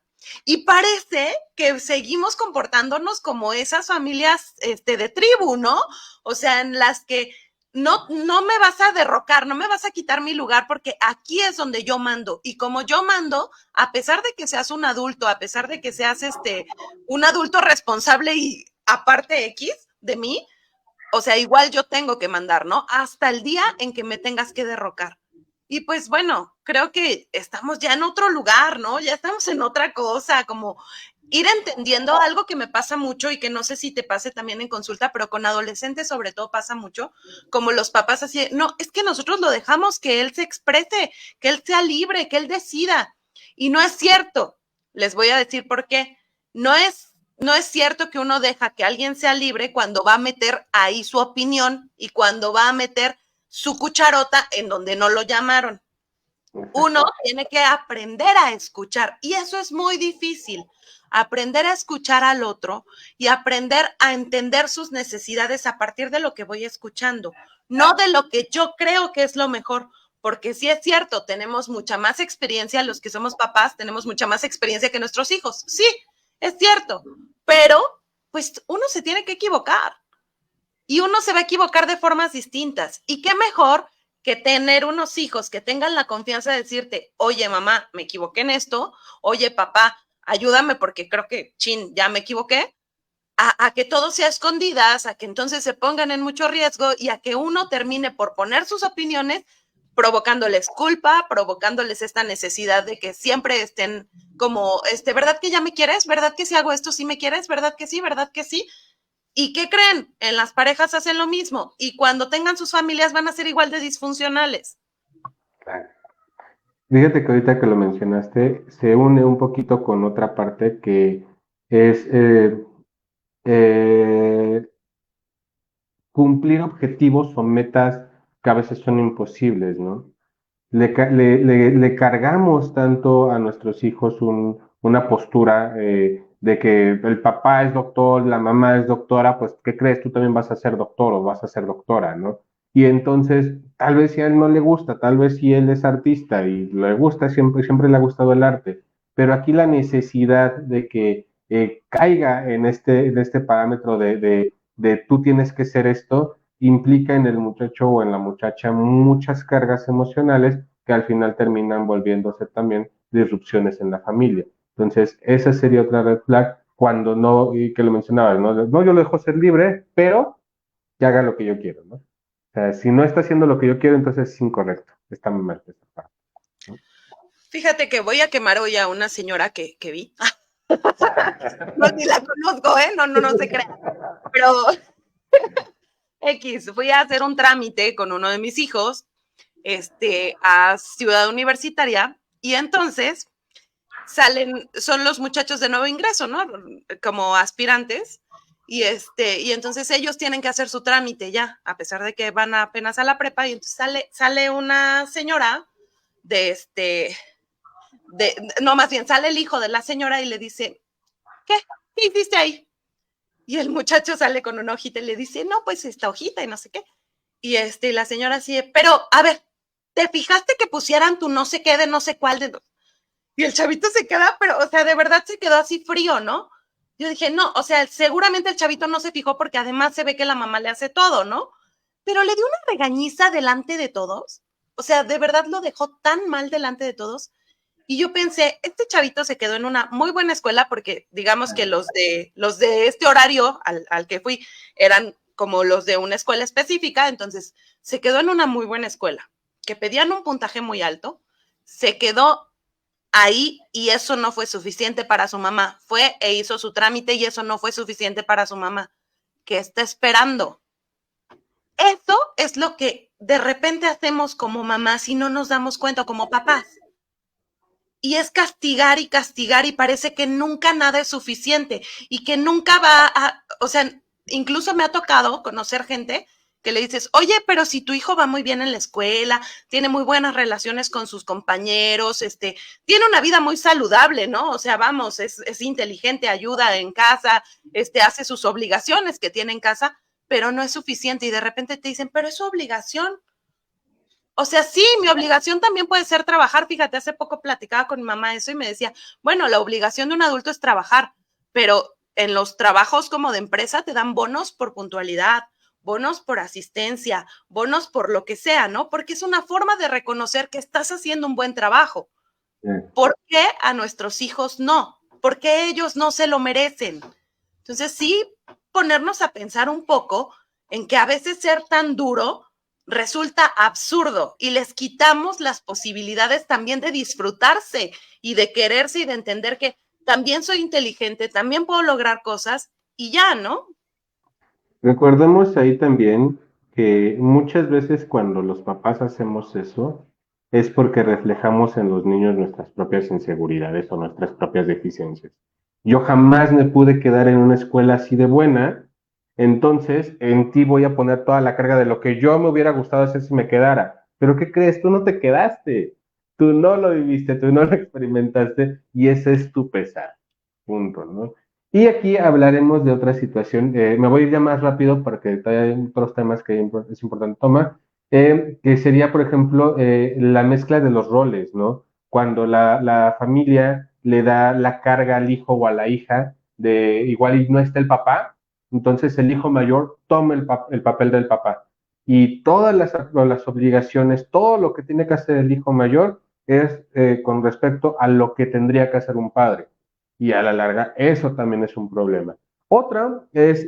Speaker 2: Y parece que seguimos comportándonos como esas familias de tribu, ¿no? O sea, en las que no me vas a derrocar, no me vas a quitar mi lugar porque aquí es donde yo mando. Y como yo mando, a pesar de que seas un adulto, a pesar de que seas un adulto responsable y aparte X de mí, o sea, igual yo tengo que mandar, ¿no? Hasta el día en que me tengas que derrocar. Y pues bueno, creo que estamos ya en otro lugar, ¿no? Ya estamos en otra cosa, como ir entendiendo algo que me pasa mucho y que no sé si te pase también en consulta, pero con adolescentes sobre todo pasa mucho, como los papás así, no, es que nosotros lo dejamos que él se exprese, que él sea libre, que él decida. Y no es cierto. Les voy a decir por qué. No es cierto que uno deja que alguien sea libre cuando va a meter ahí su opinión y cuando va a meter su cucharota en donde no lo llamaron. Uno tiene que aprender a escuchar y eso es muy difícil. Aprender a escuchar al otro y aprender a entender sus necesidades a partir de lo que voy escuchando, no de lo que yo creo que es lo mejor, porque sí es cierto, tenemos mucha más experiencia, los que somos papás tenemos mucha más experiencia que nuestros hijos, sí, es cierto, pero pues uno se tiene que equivocar y uno se va a equivocar de formas distintas. Y qué mejor que tener unos hijos que tengan la confianza de decirte, oye mamá, me equivoqué en esto, oye papá, ayúdame porque creo que, chin, ya me equivoqué, a que todo sea escondidas, a que entonces se pongan en mucho riesgo y a que uno termine por poner sus opiniones provocándoles culpa, provocándoles esta necesidad de que siempre estén como, ¿verdad que ya me quieres? ¿Verdad que si hago esto sí me quieres? ¿Verdad que sí? ¿Verdad que sí? ¿Y qué creen? En las parejas hacen lo mismo y cuando tengan sus familias van a ser igual de disfuncionales.
Speaker 1: Claro. Fíjate que ahorita que lo mencionaste, se une un poquito con otra parte que es eh, cumplir objetivos o metas que a veces son imposibles, ¿no? Le cargamos tanto a nuestros hijos una postura de que el papá es doctor, la mamá es doctora, pues ¿qué crees? Tú también vas a ser doctor o vas a ser doctora, ¿no? Y entonces, tal vez si a él no le gusta, tal vez si él es artista y le gusta, siempre le ha gustado el arte, pero aquí la necesidad de que caiga en este parámetro de tú tienes que ser esto implica en el muchacho o en la muchacha muchas cargas emocionales que al final terminan volviéndose también disrupciones en la familia. Entonces, esa sería otra red flag cuando no, y que lo mencionabas, ¿no? No, yo lo dejo ser libre, pero que haga lo que yo quiero, ¿no? O sea, si no está haciendo lo que yo quiero, entonces es incorrecto, está mal esa parte, ¿no?
Speaker 2: Fíjate que voy a quemar hoy a una señora que vi. No, ni la conozco, ¿eh? No, no, no se crea. Pero X, fui a hacer un trámite con uno de mis hijos, a Ciudad Universitaria, y entonces son los muchachos de nuevo ingreso, ¿no? Como aspirantes, y entonces ellos tienen que hacer su trámite ya, a pesar de que van apenas a la prepa, y entonces sale una señora de no, más bien sale el hijo de la señora y le dice, ¿qué? ¿Qué hiciste ahí? Y el muchacho sale con una hojita y le dice, no, pues esta hojita y no sé qué. Y la señora así, pero a ver, ¿te fijaste que pusieran tu no sé qué de no sé cuál de? Y el chavito se queda, pero, o sea, de verdad se quedó así frío, ¿no? Yo dije, no, o sea, seguramente el chavito no se fijó porque además se ve que la mamá le hace todo, ¿no? Pero le dio una regañiza delante de todos. O sea, de verdad lo dejó tan mal delante de todos. Y yo pensé, este chavito se quedó en una muy buena escuela porque digamos que los de este horario al que fui eran como los de una escuela específica, entonces se quedó en una muy buena escuela, que pedían un puntaje muy alto, se quedó ahí y eso no fue suficiente para su mamá. Fue e hizo su trámite y eso no fue suficiente para su mamá. ¿Qué está esperando? Eso es lo que de repente hacemos como mamás y no nos damos cuenta, como papás. Y es castigar y parece que nunca nada es suficiente y que nunca o sea, incluso me ha tocado conocer gente que le dices, oye, pero si tu hijo va muy bien en la escuela, tiene muy buenas relaciones con sus compañeros, tiene una vida muy saludable, ¿no? O sea, vamos, es inteligente, ayuda en casa, hace sus obligaciones que tiene en casa, pero no es suficiente y de repente te dicen, pero es su obligación. O sea, sí, mi obligación también puede ser trabajar. Fíjate, hace poco platicaba con mi mamá eso y me decía, bueno, la obligación de un adulto es trabajar, pero en los trabajos como de empresa te dan bonos por puntualidad, bonos por asistencia, bonos por lo que sea, ¿no? Porque es una forma de reconocer que estás haciendo un buen trabajo. ¿Por qué a nuestros hijos no? ¿Por qué ellos no se lo merecen? Entonces, sí, ponernos a pensar un poco en que a veces ser tan duro resulta absurdo y les quitamos las posibilidades también de disfrutarse y de quererse y de entender que también soy inteligente, también puedo lograr cosas y ya, ¿no?
Speaker 1: Recordemos ahí también que muchas veces cuando los papás hacemos eso es porque reflejamos en los niños nuestras propias inseguridades o nuestras propias deficiencias. Yo jamás me pude quedar en una escuela así de buena, entonces en ti voy a poner toda la carga de lo que yo me hubiera gustado hacer si me quedara. Pero ¿qué crees? Tú no te quedaste, tú no lo viviste, tú no lo experimentaste y ese es tu pesar. Punto, ¿no? Y aquí hablaremos de otra situación. Me voy a ir ya más rápido porque todavía hay otros temas que es importante tomar, que sería, por ejemplo, la mezcla de los roles, ¿no? Cuando la familia le da la carga al hijo o a la hija de igual y no está el papá, entonces el hijo mayor toma el papel del papá. Y todas las obligaciones, todo lo que tiene que hacer el hijo mayor es con respecto a lo que tendría que hacer un padre y a la larga eso también es un problema. Otra es,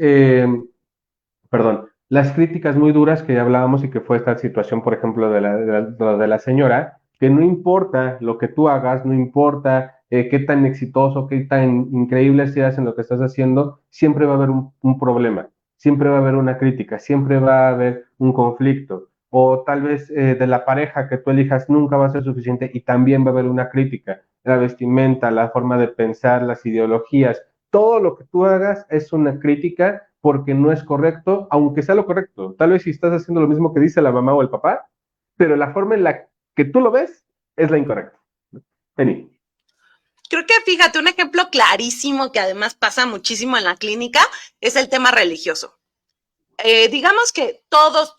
Speaker 1: perdón, las críticas muy duras que ya hablábamos y que fue esta situación, por ejemplo, de la señora, que no importa lo que tú hagas, no importa qué tan exitoso, qué tan increíble seas en lo que estás haciendo, siempre va a haber un problema, siempre va a haber una crítica, siempre va a haber un conflicto. O tal vez de la pareja que tú elijas nunca va a ser suficiente y también va a haber una crítica. La vestimenta, la forma de pensar, las ideologías, todo lo que tú hagas es una crítica porque no es correcto, aunque sea lo correcto. Tal vez si estás haciendo lo mismo que dice la mamá o el papá, pero la forma en la que tú lo ves es la incorrecta. Penny.
Speaker 2: Creo que fíjate, un ejemplo clarísimo que además pasa muchísimo en la clínica es el tema religioso. Digamos que todos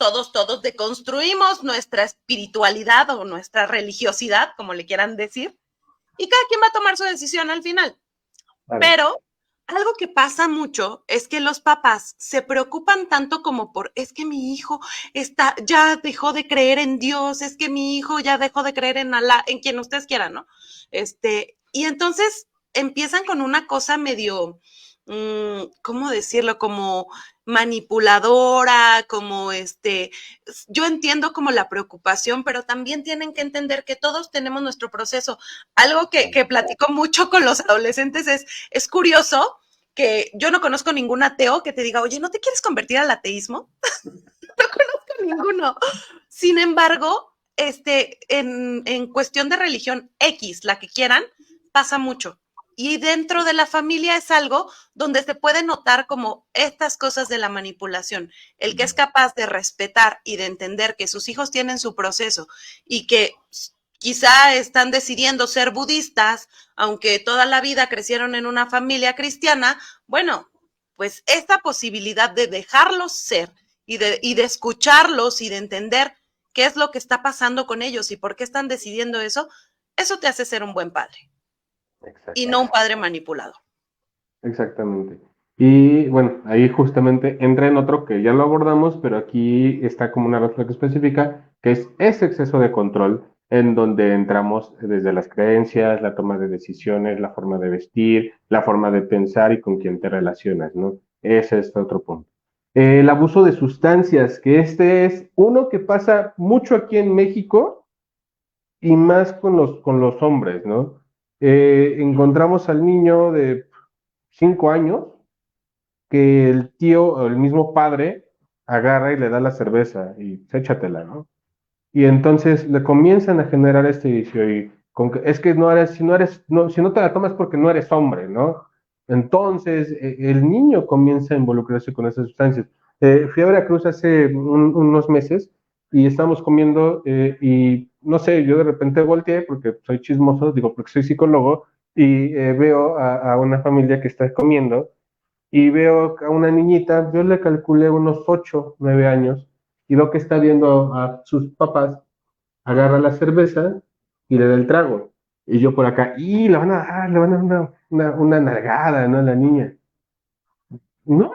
Speaker 2: deconstruimos nuestra espiritualidad o nuestra religiosidad, como le quieran decir, y cada quien va a tomar su decisión al final.
Speaker 1: Vale.
Speaker 2: Pero Algo que pasa mucho es que los papás se preocupan tanto como por, es que mi hijo ya dejó de creer en Dios, es que mi hijo ya dejó de creer en Alá, en quien ustedes quieran, ¿no? Y entonces empiezan con una cosa medio, ¿cómo decirlo? Como manipuladora, como yo entiendo como la preocupación, pero también tienen que entender que todos tenemos nuestro proceso. Algo que platico mucho con los adolescentes es curioso que yo no conozco ningún ateo que te diga, oye, ¿no te quieres convertir al ateísmo? No conozco ninguno. Sin embargo, en cuestión de religión X, la que quieran, pasa mucho. Y dentro de la familia es algo donde se puede notar como estas cosas de la manipulación. El que es capaz de respetar y de entender que sus hijos tienen su proceso y que quizá están decidiendo ser budistas, aunque toda la vida crecieron en una familia cristiana, bueno, pues esta posibilidad de dejarlos ser y de escucharlos y de entender qué es lo que está pasando con ellos y por qué están decidiendo eso, eso te hace ser un buen padre y no un padre manipulador.
Speaker 1: Exactamente. Y bueno, ahí justamente entra en otro que ya lo abordamos, pero aquí está como una reflexión específica, que es ese exceso de control, en donde entramos desde las creencias, la toma de decisiones, la forma de vestir, la forma de pensar y con quién te relacionas, ¿no? Ese es otro punto. El abuso de sustancias, que este es uno que pasa mucho aquí en México y más con los hombres, ¿no? Encontramos al niño de 5 años que el tío o el mismo padre agarra y le da la cerveza y pues, échatela, ¿no? Y entonces le comienzan a generar este vicio y con que, es que no eres, si no eres, no, si no te la tomas porque no eres hombre, ¿no? Entonces el niño comienza a involucrarse con esas sustancias. Fui a Veracruz hace unos meses y estábamos comiendo y no sé, yo de repente volteé porque soy chismoso, digo, porque soy psicólogo y veo a una familia que está comiendo y veo a una niñita, yo le calculé unos 8, 9 años, y veo que está viendo a sus papás, agarra la cerveza y le da el trago. Y yo por acá, y le van a dar una nalgada, ¿no? A la niña. No,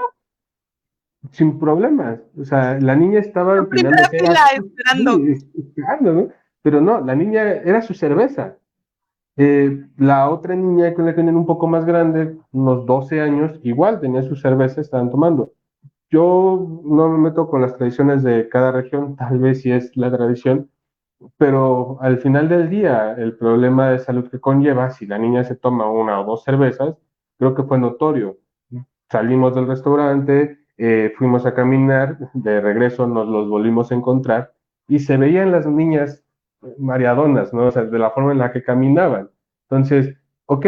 Speaker 1: sin problemas. O sea, la niña estaba
Speaker 2: En primera
Speaker 1: empinándose,
Speaker 2: fila esperando.
Speaker 1: sí, esperando, ¿no? Pero no, la niña era su cerveza. La otra niña con la que tenían un poco más grande, unos 12 años, igual tenía su cerveza, estaban tomando. Yo no me meto con las tradiciones de cada región, tal vez sí es la tradición, pero al final del día, el problema de salud que conlleva, si la niña se toma una o dos cervezas, creo que fue notorio. Salimos del restaurante, fuimos a caminar, de regreso nos los volvimos a encontrar y se veían las niñas mareadonas, ¿no? O sea, de la forma en la que caminaban. Entonces, ok,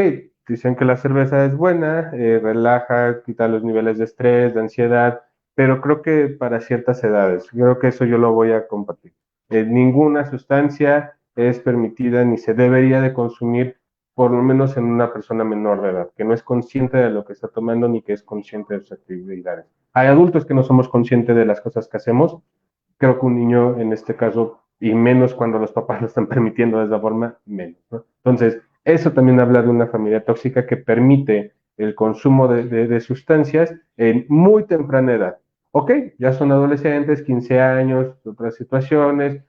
Speaker 1: dicen que la cerveza es buena, relaja, quita los niveles de estrés, de ansiedad, pero creo que para ciertas edades, creo que eso yo lo voy a compartir. Ninguna sustancia es permitida ni se debería de consumir, por lo menos en una persona menor de edad, que no es consciente de lo que está tomando ni que es consciente de sus actividades. Hay adultos que no somos conscientes de las cosas que hacemos. Creo que un niño en este caso, y menos cuando los papás lo están permitiendo de esa forma, menos, ¿no? Entonces, eso también habla de una familia tóxica que permite el consumo de sustancias en muy temprana edad. Ok, ya son adolescentes, 15 años, otras situaciones,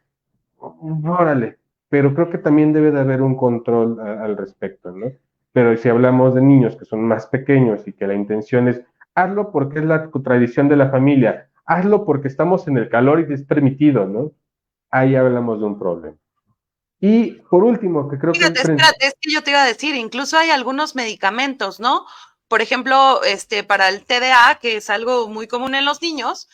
Speaker 1: órale, pero creo que también debe de haber un control al respecto, ¿no? Pero si hablamos de niños que son más pequeños y que la intención es hazlo porque es la tradición de la familia, hazlo porque estamos en el calor y es permitido, ¿no? Ahí hablamos de un problema. Y por último, que creo que
Speaker 2: Fíjate, espérate, es que yo te iba a decir, incluso hay algunos medicamentos, ¿no? Por ejemplo, para el TDA, que es algo muy común en los niños,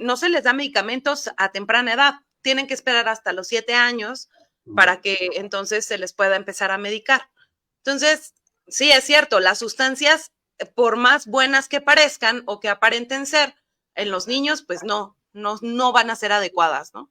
Speaker 2: no se les da medicamentos a temprana edad. Tienen que esperar hasta los 7 años para que entonces se les pueda empezar a medicar. Entonces, sí, es cierto, las sustancias, por más buenas que parezcan o que aparenten ser, en los niños, pues no van a ser adecuadas, ¿no?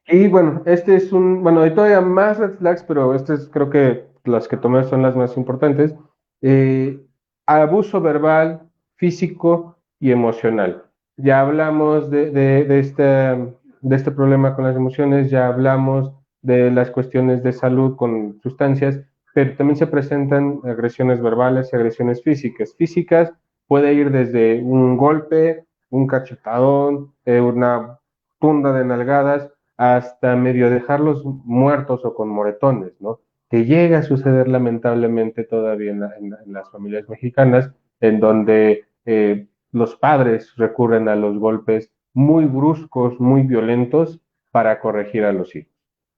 Speaker 1: y bueno, este es bueno, hay todavía más red flags, pero creo que las que tomé son las más importantes. Eh, Abuso verbal, físico y emocional. Ya hablamos de este problema con las emociones, ya hablamos de las cuestiones de salud con sustancias, pero también se presentan agresiones verbales y agresiones físicas. Físicas puede ir desde un golpe, un cachetadón, una tunda de nalgadas, hasta medio dejarlos muertos o con moretones, ¿no? Que llega a suceder lamentablemente todavía en las familias mexicanas, en donde los padres recurren a los golpes muy bruscos, muy violentos para corregir a los hijos.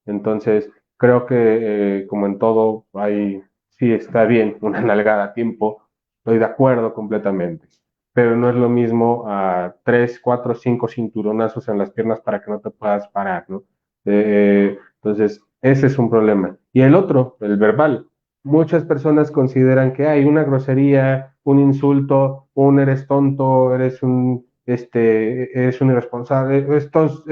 Speaker 1: Entonces, creo que como en todo, hay, sí está bien una nalgada a tiempo, estoy de acuerdo completamente, pero no es lo mismo a 3, 4, 5 cinturonazos en las piernas para que no te puedas parar, ¿no? Entonces, ese es un problema. Y el otro, el verbal. Muchas personas consideran que hay una grosería, un insulto, un eres tonto, eres un irresponsable, estos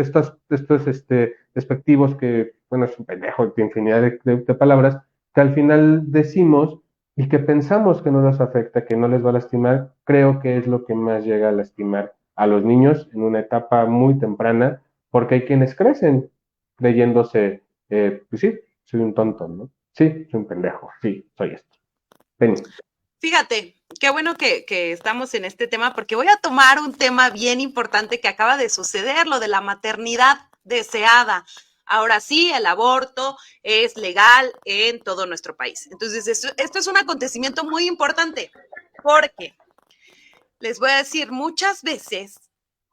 Speaker 1: despectivos que, bueno, es un pendejo, de infinidad de palabras, que al final decimos y que pensamos que no nos afecta, que no les va a lastimar, creo que es lo que más llega a lastimar a los niños en una etapa muy temprana, porque hay quienes crecen creyéndose, pues sí, soy un tonto, ¿no? Sí, soy un pendejo, sí, soy esto. Penny.
Speaker 2: Fíjate, qué bueno que estamos en este tema porque voy a tomar un tema bien importante que acaba de suceder, lo de la maternidad deseada. Ahora sí, el aborto es legal en todo nuestro país. Entonces, esto es un acontecimiento muy importante porque les voy a decir, muchas veces,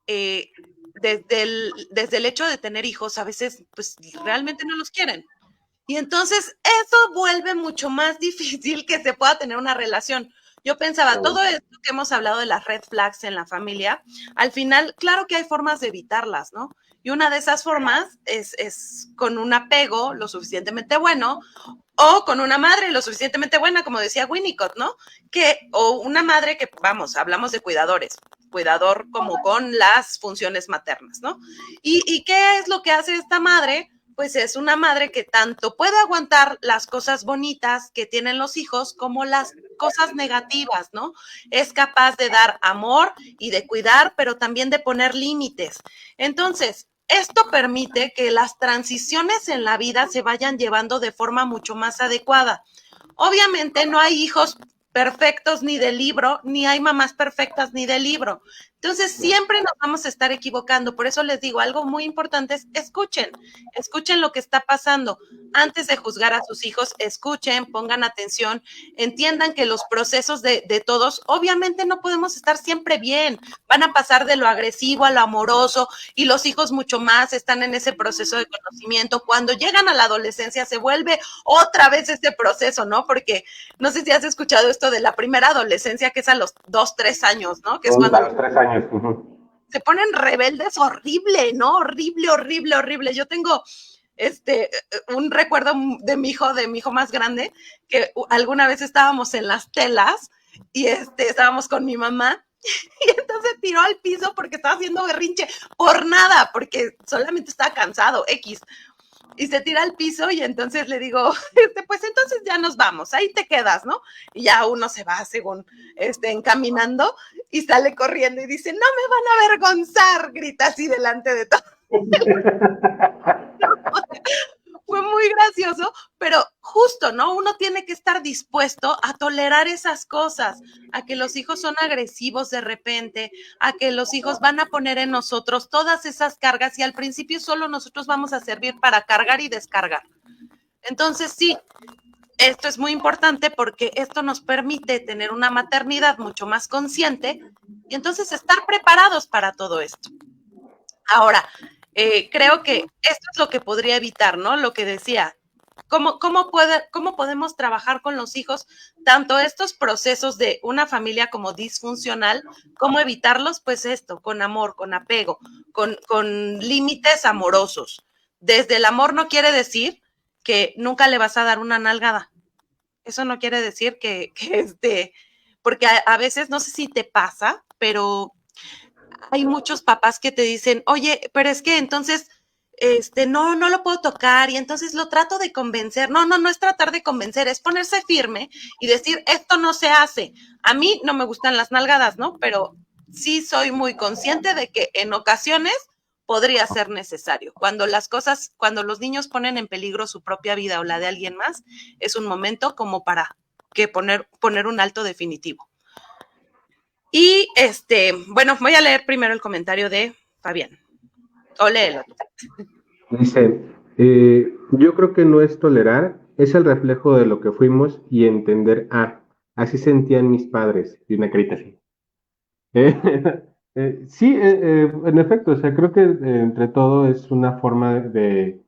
Speaker 2: desde el hecho de tener hijos, a veces, pues realmente no los quieren. Y entonces eso vuelve mucho más difícil que se pueda tener una relación. Yo pensaba, todo esto que hemos hablado de las red flags en la familia, al final, claro que hay formas de evitarlas, ¿no? Y una de esas formas es con un apego lo suficientemente bueno o con una madre lo suficientemente buena, como decía Winnicott, ¿no? O una madre que, vamos, hablamos de cuidadores, cuidador como con las funciones maternas, ¿no? ¿Y qué es lo que hace esta madre? Pues es una madre que tanto puede aguantar las cosas bonitas que tienen los hijos como las cosas negativas, ¿no? Es capaz de dar amor y de cuidar, pero también de poner límites. Entonces, esto permite que las transiciones en la vida se vayan llevando de forma mucho más adecuada. Obviamente no hay hijos perfectos ni de libro, ni hay mamás perfectas ni de libro. Entonces siempre nos vamos a estar equivocando. Por eso les digo, algo muy importante es escuchen lo que está pasando. Antes de juzgar a sus hijos, escuchen, pongan atención, entiendan que los procesos de todos, obviamente no podemos estar siempre bien. Van a pasar de lo agresivo a lo amoroso y los hijos mucho más están en ese proceso de conocimiento. Cuando llegan a la adolescencia se vuelve otra vez este proceso, ¿no? Porque no sé si has escuchado esto de la primera adolescencia, que es a los 2, 3 años, ¿no? Que es
Speaker 1: A
Speaker 2: cuando
Speaker 1: los 3 años.
Speaker 2: se ponen rebeldes horrible, ¿no? Horrible, horrible, horrible. Yo tengo un recuerdo de mi hijo más grande, que alguna vez estábamos en las telas y estábamos con mi mamá y entonces tiró al piso porque estaba haciendo berrinche por nada, porque solamente estaba cansado, X. Y se tira al piso y entonces le digo, pues entonces ya nos vamos, ahí te quedas, ¿no? Y ya uno se va según encaminando y sale corriendo y dice, no me van a avergonzar, grita así delante de todo. Fue muy gracioso, pero justo, ¿no? Uno tiene que estar dispuesto a tolerar esas cosas, a que los hijos son agresivos de repente, a que los hijos van a poner en nosotros todas esas cargas y al principio solo nosotros vamos a servir para cargar y descargar. Entonces, sí, esto es muy importante porque esto nos permite tener una maternidad mucho más consciente y entonces estar preparados para todo esto. Ahora, creo que esto es lo que podría evitar, ¿no? Lo que decía, ¿cómo podemos trabajar con los hijos tanto estos procesos de una familia como disfuncional, cómo evitarlos? Pues esto, con amor, con apego, con límites amorosos. Desde el amor no quiere decir que nunca le vas a dar una nalgada. Eso no quiere decir porque a veces, no sé si te pasa, pero hay muchos papás que te dicen, oye, pero es que entonces, no lo puedo tocar y entonces lo trato de convencer. No, no, no es tratar de convencer, es ponerse firme y decir, esto no se hace. A mí no me gustan las nalgadas, ¿no? Pero sí soy muy consciente de que en ocasiones podría ser necesario. Cuando los niños ponen en peligro su propia vida o la de alguien más, es un momento como para que poner un alto definitivo. Y bueno, voy a leer primero el comentario de Fabián. O léelo.
Speaker 1: Dice, yo creo que no es tolerar, es el reflejo de lo que fuimos y entender, así sentían mis padres, y una carita así. Sí, en efecto, o sea, creo que entre todo es una forma de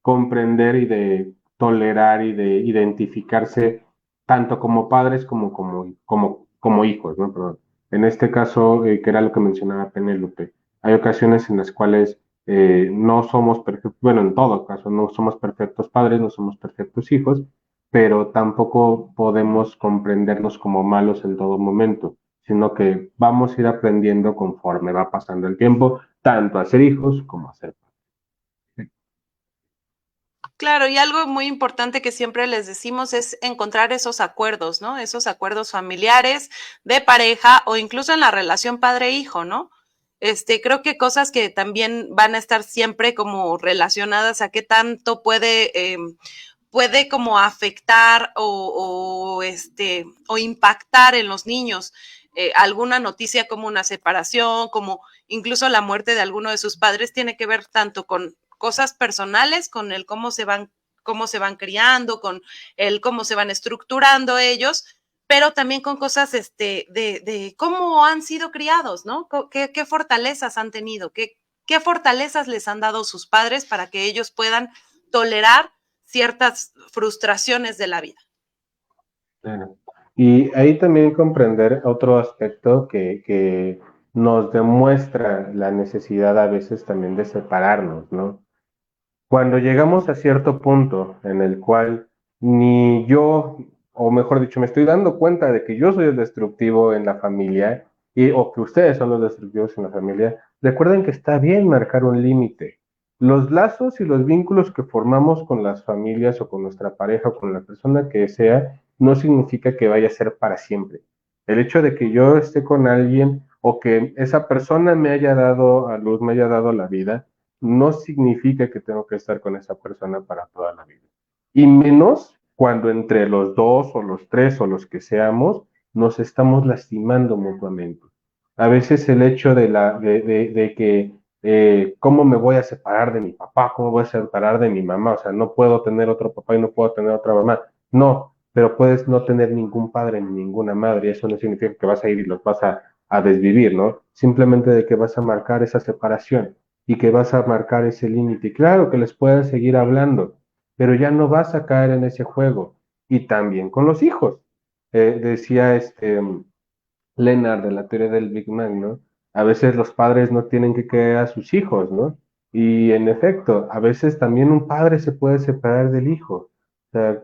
Speaker 1: comprender y de tolerar y de identificarse tanto como padres como hijos, ¿no? Perdón. En este caso, que era lo que mencionaba Penélope, hay ocasiones en las cuales no somos perfectos, bueno, en todo caso, no somos perfectos padres, no somos perfectos hijos, pero tampoco podemos comprendernos como malos en todo momento, sino que vamos a ir aprendiendo conforme va pasando el tiempo, tanto a ser hijos como a ser padres.
Speaker 2: Claro, y algo muy importante que siempre les decimos es encontrar esos acuerdos, ¿no? Esos acuerdos familiares, de pareja o incluso en la relación padre-hijo, ¿no? Creo que cosas que también van a estar siempre como relacionadas a qué tanto puede como afectar o impactar en los niños alguna noticia como una separación, como incluso la muerte de alguno de sus padres, tiene que ver tanto con cosas personales, con el cómo se van criando, con el cómo se van estructurando ellos, pero también con cosas de cómo han sido criados, ¿no? ¿Qué fortalezas han tenido? ¿Qué fortalezas les han dado sus padres para que ellos puedan tolerar ciertas frustraciones de la vida?
Speaker 1: Claro. Y ahí también comprender otro aspecto que nos demuestra la necesidad a veces también de separarnos, ¿no? Cuando llegamos a cierto punto en el cual ni yo, o mejor dicho, me estoy dando cuenta de que yo soy el destructivo en la familia o que ustedes son los destructivos en la familia, recuerden que está bien marcar un límite. Los lazos y los vínculos que formamos con las familias o con nuestra pareja o con la persona que sea, no significa que vaya a ser para siempre. El hecho de que yo esté con alguien o que esa persona me haya dado a luz, me haya dado la vida, no significa que tengo que estar con esa persona para toda la vida. Y menos cuando entre los dos o los tres o los que seamos nos estamos lastimando mutuamente. A veces el hecho de que cómo me voy a separar de mi papá, cómo voy a separar de mi mamá, o sea, no puedo tener otro papá y no puedo tener otra mamá. No, pero puedes no tener ningún padre ni ninguna madre, y eso no significa que vas a ir y los vas a desvivir, ¿no? Simplemente de que vas a marcar esa separación y que vas a marcar ese límite. Claro que les puedes seguir hablando, pero ya no vas a caer en ese juego. Y también con los hijos. Decía Leonard de la teoría del Big Bang, ¿no? A veces los padres no tienen que querer a sus hijos, ¿no? Y en efecto, a veces también un padre se puede separar del hijo. O sea,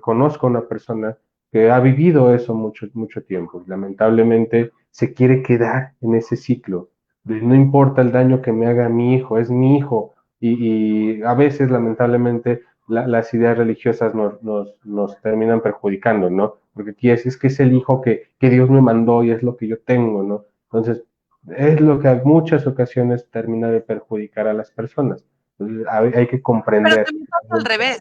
Speaker 1: conozco a una persona que ha vivido eso mucho, mucho tiempo y lamentablemente se quiere quedar en ese ciclo de no importa el daño que me haga mi hijo, es mi hijo. Y a veces, lamentablemente, las ideas religiosas nos terminan perjudicando, ¿no? Porque aquí es que es el hijo que Dios me mandó y es lo que yo tengo, ¿no? Entonces, es lo que en muchas ocasiones termina de perjudicar a las personas. Entonces, hay que
Speaker 2: Pero
Speaker 1: comprender.
Speaker 2: también pasa al revés.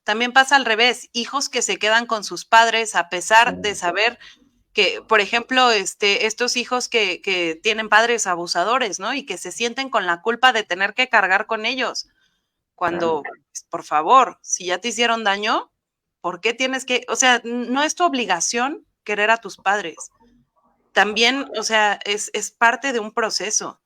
Speaker 2: También pasa al revés. Hijos que se quedan con sus padres a pesar de saber que, por ejemplo, estos hijos que tienen padres abusadores, ¿no? Y que se sienten con la culpa de tener que cargar con ellos. Cuando, pues, por favor, si ya te hicieron daño, ¿por qué tienes que, o sea, no es tu obligación querer a tus padres? También, o sea, es parte de un proceso.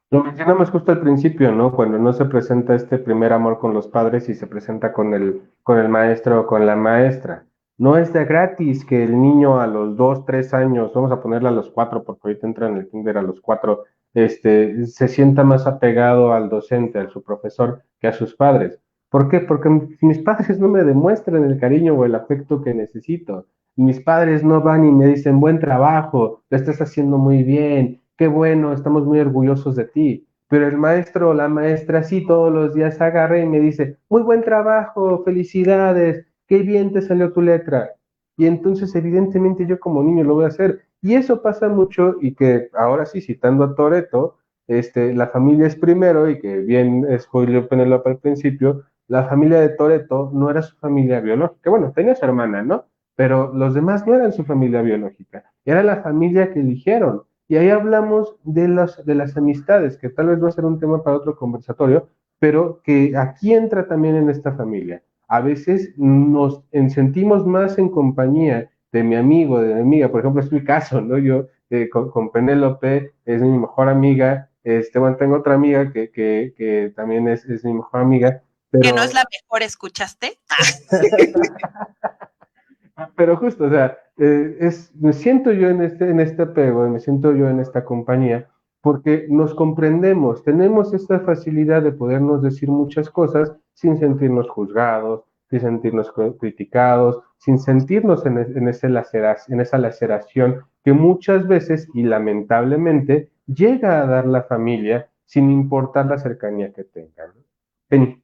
Speaker 1: Lo mencionamos justo al principio, ¿no? Cuando no se presenta este primer amor con los padres y se presenta con el maestro o con la maestra. No es de gratis que el niño a los 2, 3 años, vamos a ponerle a los 4, porque ahorita entra en el kinder a los 4, se sienta más apegado al docente, a su profesor, que a sus padres. ¿Por qué? Porque mis padres no me demuestran el cariño o el afecto que necesito. Mis padres no van y me dicen, buen trabajo, lo estás haciendo muy bien, qué bueno, estamos muy orgullosos de ti. Pero el maestro o la maestra sí todos los días agarra y me dice, muy buen trabajo, felicidades, qué bien te salió tu letra. Y entonces evidentemente yo como niño lo voy a hacer. Y eso pasa mucho y que ahora sí, citando a Toretto, la familia es primero y que bien spoiler Penélope al principio, la familia de Toretto no era su familia biológica. Bueno, tenía su hermana, ¿no? Pero los demás no eran su familia biológica, era la familia que eligieron. Y ahí hablamos de las amistades, que tal vez va a ser un tema para otro conversatorio, pero que aquí entra también en esta familia. A veces nos sentimos más en compañía de mi amigo, de mi amiga, por ejemplo, es mi caso, ¿no? Yo con Penélope es mi mejor amiga, bueno, tengo otra amiga que también es mi mejor amiga,
Speaker 2: Que no es
Speaker 1: pero
Speaker 2: la mejor, ¿escuchaste?
Speaker 1: pero justo, o sea, me siento yo en este apego, me siento yo en esta compañía, porque nos comprendemos, tenemos esta facilidad de podernos decir muchas cosas sin sentirnos juzgados, sin sentirnos criticados, sin sentirnos en esa laceración que muchas veces y lamentablemente llega a dar la familia sin importar la cercanía que tengan, ¿no? Penny.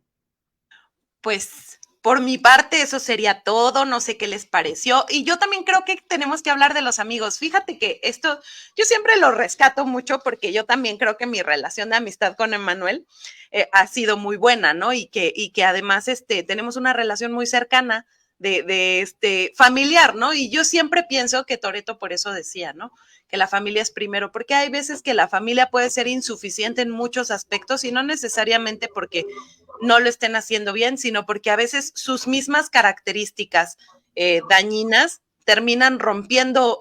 Speaker 2: Pues por mi parte eso sería todo, no sé qué les pareció. Y yo también creo que tenemos que hablar de los amigos. Fíjate que esto yo siempre lo rescato mucho porque yo también creo que mi relación de amistad con Emanuel ha sido muy buena, ¿no? Y que además tenemos una relación muy cercana de familiar, ¿no? Y yo siempre pienso que Toretto por eso decía, ¿no? Que la familia es primero, porque hay veces que la familia puede ser insuficiente en muchos aspectos y no necesariamente porque no lo estén haciendo bien, sino porque a veces sus mismas características dañinas terminan rompiendo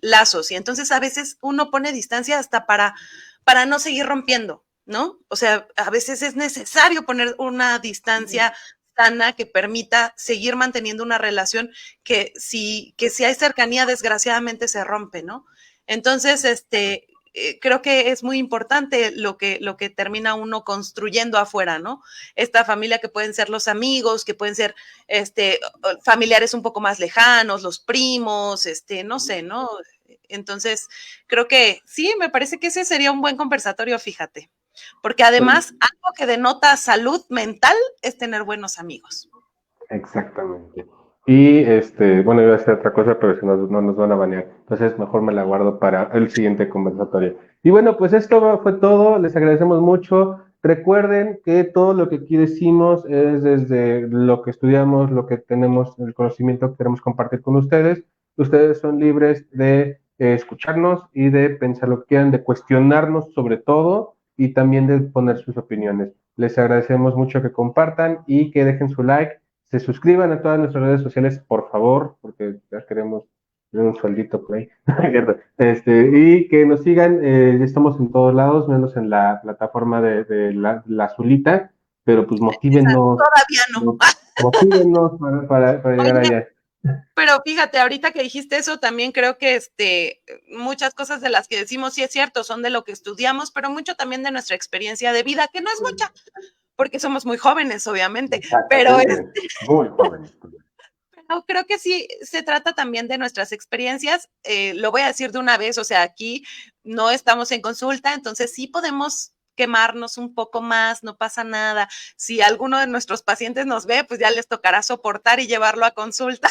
Speaker 2: lazos y entonces a veces uno pone distancia hasta para no seguir rompiendo, ¿no? O sea, a veces es necesario poner una distancia sana que permita seguir manteniendo una relación que si hay cercanía, desgraciadamente se rompe, ¿no? Entonces, creo que es muy importante lo que termina uno construyendo afuera, ¿no? Esta familia que pueden ser los amigos, que pueden ser familiares un poco más lejanos, los primos, no sé, ¿no? Entonces, creo que sí, me parece que ese sería un buen conversatorio, fíjate. Porque además, algo que denota salud mental es tener buenos amigos.
Speaker 1: Exactamente. Y bueno, iba a hacer otra cosa, pero si no nos van a banear. Entonces, mejor me la guardo para el siguiente conversatorio. Y bueno, pues esto fue todo. Les agradecemos mucho. Recuerden que todo lo que aquí decimos es desde lo que estudiamos, lo que tenemos, el conocimiento que queremos compartir con ustedes. Ustedes son libres de escucharnos y de pensar lo que quieran, de cuestionarnos sobre todo y también de poner sus opiniones. Les agradecemos mucho que compartan y que dejen su like, se suscriban a todas nuestras redes sociales, por favor, porque ya queremos tener un sueldito por ahí. Y que nos sigan, estamos en todos lados, menos en la plataforma de la azulita, pero pues motívenos,
Speaker 2: Todavía no.
Speaker 1: motívenos para llegar
Speaker 2: Oye,
Speaker 1: allá.
Speaker 2: pero fíjate, ahorita que dijiste eso, también creo que muchas cosas de las que decimos sí es cierto, son de lo que estudiamos, pero mucho también de nuestra experiencia de vida, que no es mucha, porque somos muy jóvenes, obviamente, pero,
Speaker 1: Exactamente, muy jóvenes.
Speaker 2: pero creo que sí se trata también de nuestras experiencias. Lo voy a decir de una vez, o sea, aquí no estamos en consulta, entonces sí podemos quemarnos un poco más, no pasa nada. Si alguno de nuestros pacientes nos ve, pues ya les tocará soportar y llevarlo a consulta.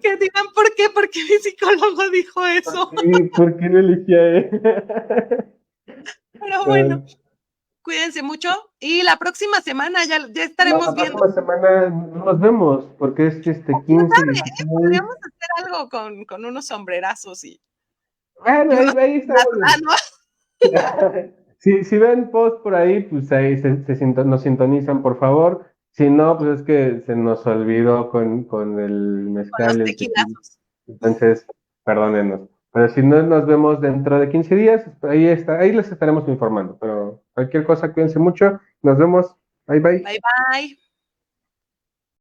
Speaker 2: Que digan por qué, porque mi psicólogo dijo eso.
Speaker 1: ¿Por qué no elegía él?
Speaker 2: Pero bueno, cuídense mucho y la próxima semana ya
Speaker 1: No,
Speaker 2: estaremos
Speaker 1: la
Speaker 2: viendo.
Speaker 1: próxima semana no nos vemos, porque es
Speaker 2: ¿Quién
Speaker 1: 15,
Speaker 2: sabe?
Speaker 1: 16.
Speaker 2: Podríamos hacer algo con unos sombrerazos
Speaker 1: Bueno,
Speaker 2: y unos
Speaker 1: ahí estamos.
Speaker 2: manos.
Speaker 1: Si ven post por ahí, pues ahí nos sintonizan, por favor. Si no, pues es que se nos olvidó con el
Speaker 2: Con los
Speaker 1: mezcal y el tequila.
Speaker 2: tequilazos.
Speaker 1: Entonces, perdónenos. Pero si no, nos vemos dentro de 15 días. Ahí les estaremos informando. Pero cualquier cosa, cuídense mucho. Nos vemos. Bye, bye.
Speaker 2: Bye bye.